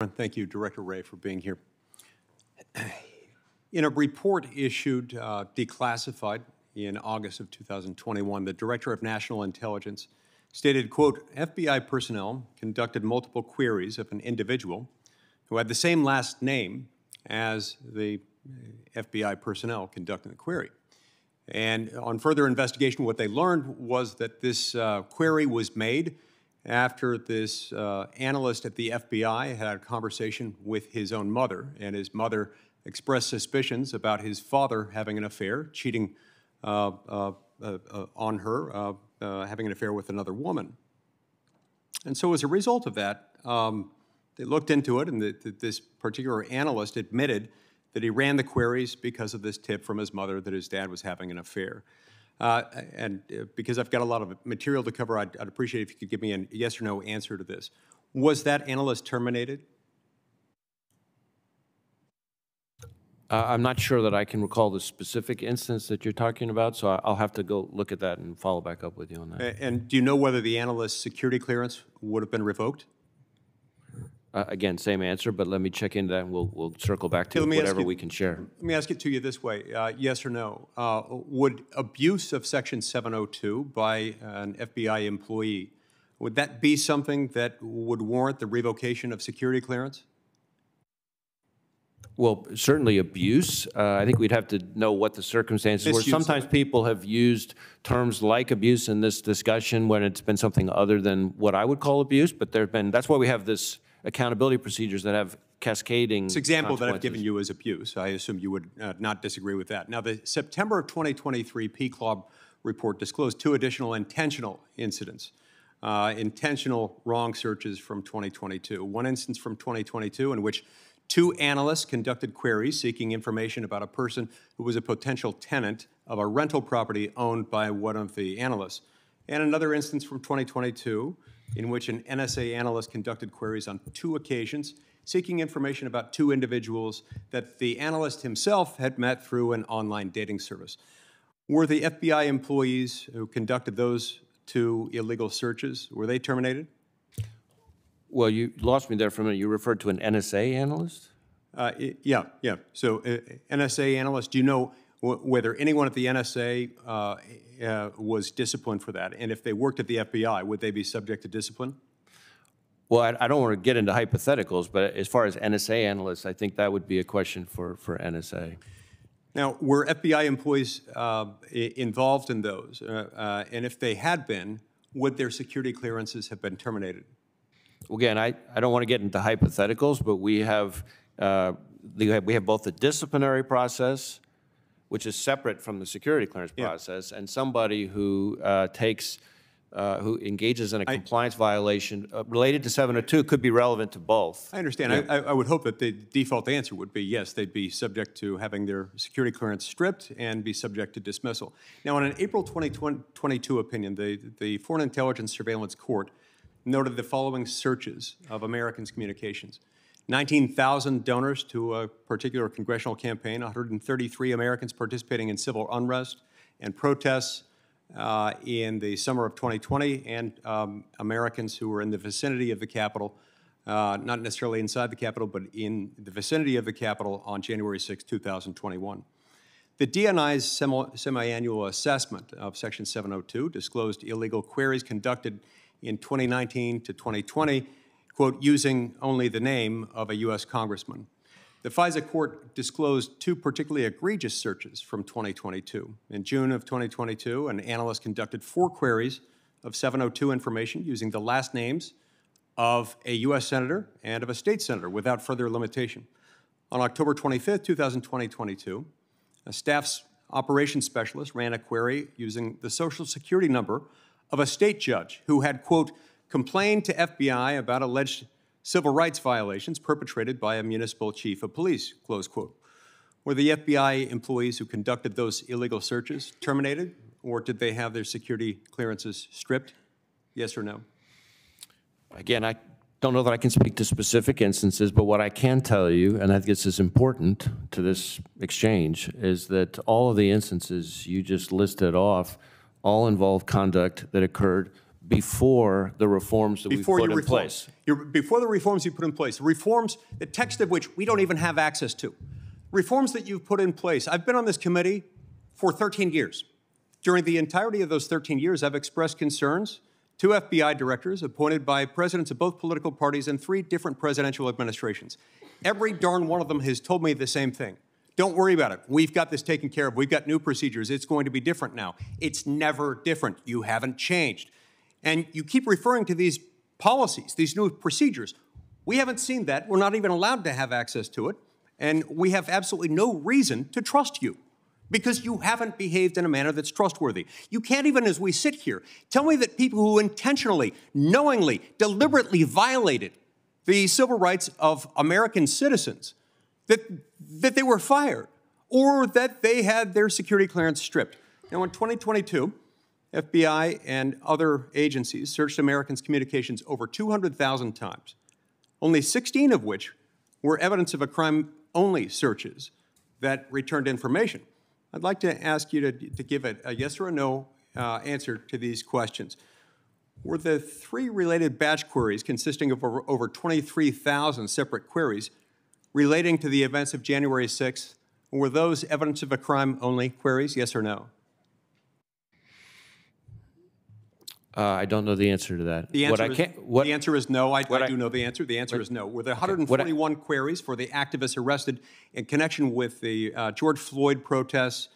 Thank you, Director Wray, for being here. In a report issued declassified in August of 2021, the Director of National Intelligence stated, quote, FBI personnel conducted multiple queries of an individual who had the same last name as the FBI personnel conducting the query. And on further investigation, what they learned was that this query was made after this analyst at the FBI had a conversation with his own mother, and his mother expressed suspicions about his father having an affair, cheating on her, having an affair with another woman. And so as a result of that, they looked into it, and this particular analyst admitted that he ran the queries because of this tip from his mother that his dad was having an affair. Because I've got a lot of material to cover, I'd appreciate if you could give me a yes or no answer to this. Was that analyst terminated? I'm not sure that I can recall the specific instance that you're talking about, so I'll have to go look at that and follow back up with you on that. And do you know whether the analyst's security clearance would have been revoked? Again, same answer, but let me check into that, and we'll circle back to whatever we can share. Let me ask it to you this way, yes or no. Would abuse of Section 702 by an FBI employee, would that be something that would warrant the revocation of security clearance? Well, certainly abuse. I think we'd have to know what the circumstances were. Sometimes people have used terms like abuse in this discussion when it's been something other than what I would call abuse, but that's why we have this accountability procedures that have cascading This example that I've given you is abuse. I assume you would not disagree with that. Now, the September of 2023 PCLOB report disclosed 2 additional intentional incidents, intentional wrong searches from 2022. One instance from 2022 in which 2 analysts conducted queries seeking information about a person who was a potential tenant of a rental property owned by one of the analysts. And another instance from 2022 in which an NSA analyst conducted queries on 2 occasions seeking information about 2 individuals that the analyst himself had met through an online dating service. Were the FBI employees who conducted those 2 illegal searches, were they terminated? Well, you lost me there for a minute. You referred to an NSA analyst? Yeah. So NSA analyst, do you know whether anyone at the NSA was disciplined for that? And if they worked at the FBI, would they be subject to discipline? Well, I don't want to get into hypotheticals, but as far as NSA analysts, I think that would be a question for NSA. Now, were FBI employees involved in those? And if they had been, would their security clearances have been terminated? Again, I don't want to get into hypotheticals, but we have both the disciplinary process, which is separate from the security clearance process, and somebody who who engages in a compliance violation related to 702 could be relevant to both. I understand. Yeah. I would hope that the default answer would be yes, they'd be subject to having their security clearance stripped and be subject to dismissal. Now, in an April 2022 opinion, the Foreign Intelligence Surveillance Court noted the following searches of Americans' communications. 19,000 donors to a particular congressional campaign, 133 Americans participating in civil unrest and protests in the summer of 2020, and Americans who were in the vicinity of the Capitol, not necessarily inside the Capitol, but in the vicinity of the Capitol on January 6, 2021. The DNI's semi-annual assessment of Section 702 disclosed illegal queries conducted in 2019 to 2020, quote, using only the name of a U.S. congressman. The FISA court disclosed 2 particularly egregious searches from 2022. In June of 2022, an analyst conducted 4 queries of 702 information using the last names of a U.S. senator and of a state senator without further limitation. On October 25, 2022, a staff's operations specialist ran a query using the Social Security number of a state judge who had, quote, complained to FBI about alleged civil rights violations perpetrated by a municipal chief of police, close quote. Were the FBI employees who conducted those illegal searches terminated, or did they have their security clearances stripped? Yes or no? Again, I don't know that I can speak to specific instances, but what I can tell you, and I think this is important to this exchange, is that all of the instances you just listed off all involve conduct that occurred before the reforms that we've put in place. Before the reforms you put in place, the reforms, the text of which we don't even have access to. Reforms that you've put in place. I've been on this committee for 13 years. During the entirety of those 13 years, I've expressed concerns to FBI directors appointed by presidents of both political parties and 3 different presidential administrations. Every darn one of them has told me the same thing. Don't worry about it. We've got this taken care of. We've got new procedures. It's going to be different now. It's never different. You haven't changed. And you keep referring to these policies, these new procedures. We haven't seen that. We're not even allowed to have access to it. And we have absolutely no reason to trust you because you haven't behaved in a manner that's trustworthy. You can't even, as we sit here, tell me that people who intentionally, knowingly, deliberately violated the civil rights of American citizens, that they were fired or that they had their security clearance stripped. Now, in 2022, FBI and other agencies searched Americans' communications over 200,000 times, only 16 of which were evidence of a crime-only searches that returned information. I'd like to ask you to give a yes or a no answer to these questions. Were the 3 related batch queries consisting of over 23,000 separate queries relating to the events of January 6th, were those evidence of a crime-only queries, yes or no? I don't know the answer to that. The answer is no. I do know the answer. The answer is no. Were there 141 queries for the activists arrested in connection with the George Floyd protests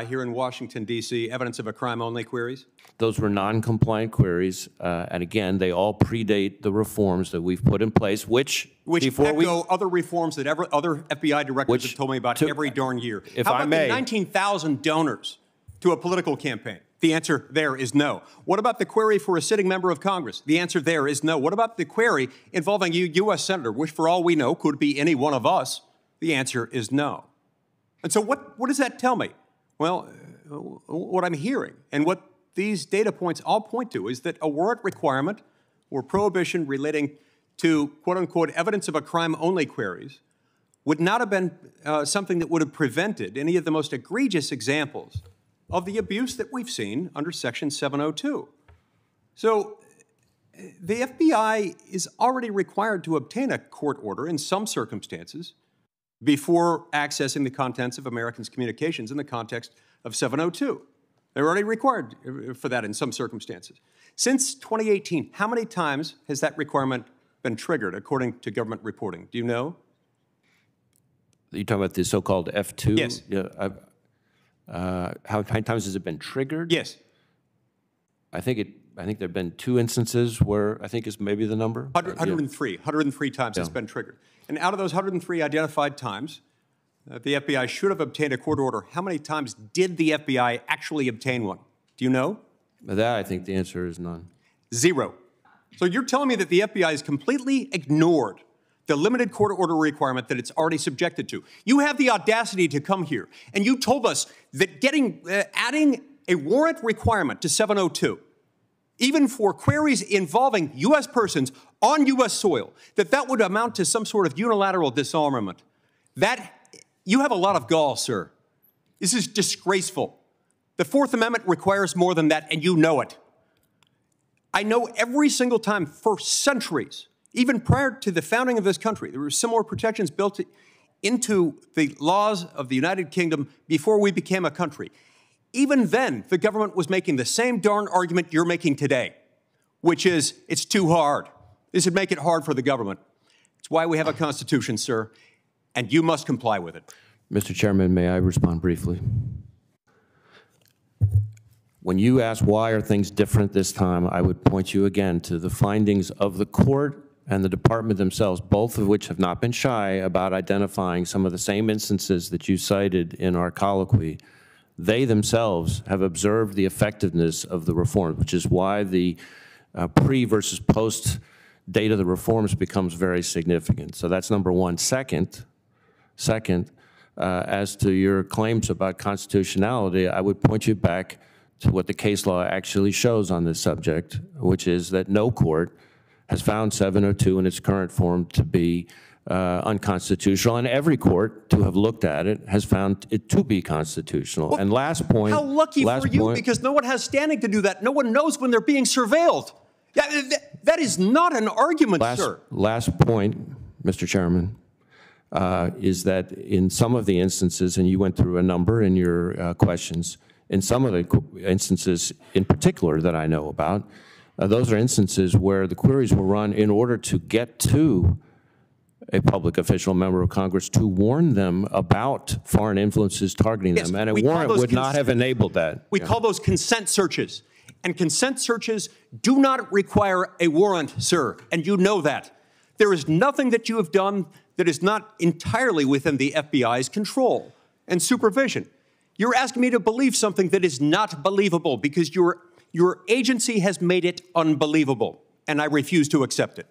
here in Washington, D.C., evidence of a crime-only queries? Those were non-compliant queries, and again, they all predate the reforms that we've put in place, which echo other reforms that other FBI directors have told me about every darn year. How about the 19,000 donors to a political campaign? The answer there is no. What about the query for a sitting member of Congress? The answer there is no. What about the query involving a U.S. Senator, which for all we know could be any one of us? The answer is no. And so what does that tell me? Well, what I'm hearing and what these data points all point to is that a warrant requirement or prohibition relating to, quote-unquote, evidence of a crime-only queries would not have been something that would have prevented any of the most egregious examples of the abuse that we've seen under Section 702. So the FBI is already required to obtain a court order in some circumstances before accessing the contents of Americans' communications in the context of 702. They're already required for that in some circumstances. Since 2018, how many times has that requirement been triggered, according to government reporting? Do you know? You're talking about the so-called F2? Yes. Yeah, how many times has it been triggered? Yes. I think there have been 2 instances where I think is maybe the number. 103 times it's been triggered. And out of those 103 identified times, the FBI should have obtained a court order. How many times did the FBI actually obtain one? Do you know? That, I think the answer is none. 0. So you're telling me that the FBI has completely ignored the limited court order requirement that it's already subjected to. You have the audacity to come here, and you told us that adding a warrant requirement to 702, even for queries involving U.S. persons on U.S. soil, that would amount to some sort of unilateral disarmament. You have a lot of gall, sir. This is disgraceful. The Fourth Amendment requires more than that, and you know it. I know every single time for centuries, even prior to the founding of this country, there were similar protections built into the laws of the United Kingdom before we became a country. Even then, the government was making the same darn argument you're making today, which is it's too hard. This would make it hard for the government. It's why we have a Constitution, sir, and you must comply with it. Mr. Chairman, may I respond briefly? When you ask why are things different this time, I would point you again to the findings of the court and the department themselves, both of which have not been shy about identifying some of the same instances that you cited in our colloquy. They themselves have observed the effectiveness of the reforms, which is why the pre versus post date of the reforms becomes very significant. So that's number one. Second, as to your claims about constitutionality, I would point you back to what the case law actually shows on this subject, which is that no court has found 702 in its current form to be unconstitutional, and every court to have looked at it has found it to be constitutional. Well, and last point. How lucky for you, because no one has standing to do that. No one knows when they're being surveilled. Yeah, that is not an argument, sir. Last point, Mr. Chairman, is that in some of the instances, and you went through a number in your questions, in some of the instances in particular that I know about, those are instances where the queries were run in order to get to a public official, member of Congress, to warn them about foreign influences targeting them. And a warrant would not have enabled that. We call those consent searches. And consent searches do not require a warrant, sir, and you know that. There is nothing that you have done that is not entirely within the FBI's control and supervision. You're asking me to believe something that is not believable because your agency has made it unbelievable, and I refuse to accept it.